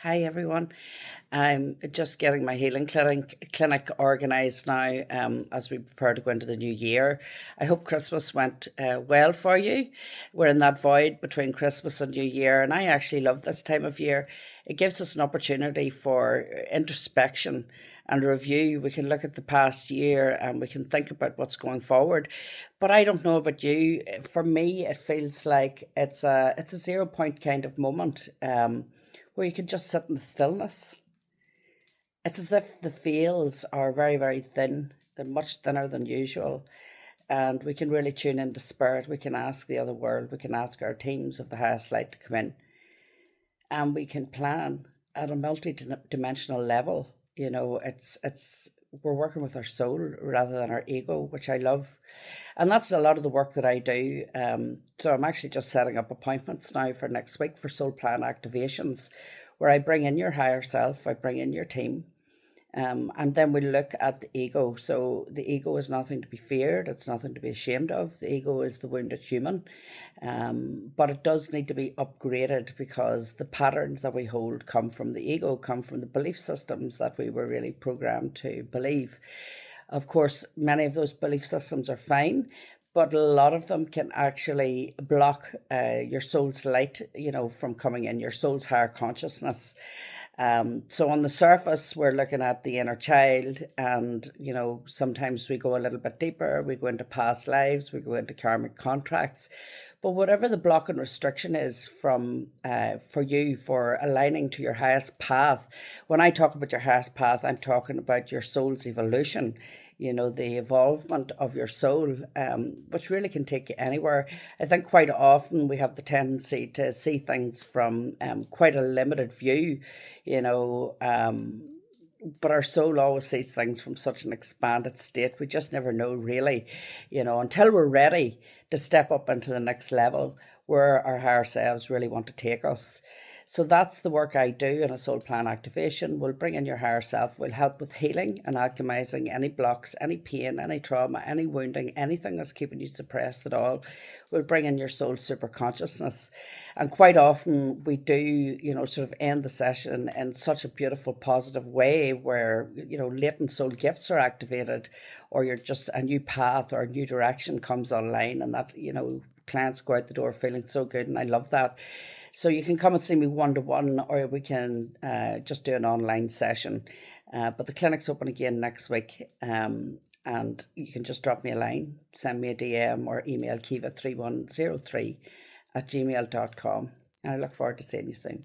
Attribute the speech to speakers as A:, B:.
A: Hi everyone. I'm just getting my healing clinic organised now as we prepare to go into the new year. I hope Christmas went well for you. We're in that void between Christmas and New Year, and I actually love this time of year. It gives us an opportunity for introspection and review. We can look at the past year and we can think about what's going forward. But I don't know about you. For me, it feels like it's a 0 point kind of moment. Where you can just sit in the stillness. It's as if the veils are very, very thin. They're much thinner than usual. And we can really tune into spirit. We can ask the other world. We can ask our teams of the highest light to come in. And we can plan at a multi-dimensional level. It's we're working with our soul rather than our ego, which I love. And that's a lot of the work that I do. So I'm actually just setting up appointments now for next week for soul plan activations, where I bring in your higher self, I bring in your team, and then we look at the ego. So the ego is nothing to be feared. It's nothing to be ashamed of. The ego is the wounded human. But it does need to be upgraded because the patterns that we hold come from the ego, come from the belief systems that we were really programmed to believe. Of course, many of those belief systems are fine, but a lot of them can actually block your soul's light, from coming in, your soul's higher consciousness. So on the surface, we're looking at the inner child, and sometimes we go a little bit deeper. We go into past lives, we go into karmic contracts. But whatever the block and restriction is from for you for aligning to your highest path, when I talk about your highest path, I'm talking about your soul's evolution. The evolvement of your soul, which really can take you anywhere. I think quite often we have the tendency to see things from quite a limited view, you know. But our soul always sees things from such an expanded state. We just never know, really, until we're ready to step up into the next level where our higher selves really want to take us. So that's the work I do in a soul plan activation. We'll bring in your higher self. We'll help with healing and alchemizing any blocks, any pain, any trauma, any wounding, anything that's keeping you suppressed at all. We'll bring in your soul super consciousness. And quite often we do, sort of end the session in such a beautiful, positive way where, latent soul gifts are activated, or you're just a new path or a new direction comes online, and that, clients go out the door feeling so good. And I love that. So you can come and see me one-to-one, or we can just do an online session. But the clinic's open again next week. And you can just drop me a line, send me a DM, or email kiva3103 at gmail.com. And I look forward to seeing you soon.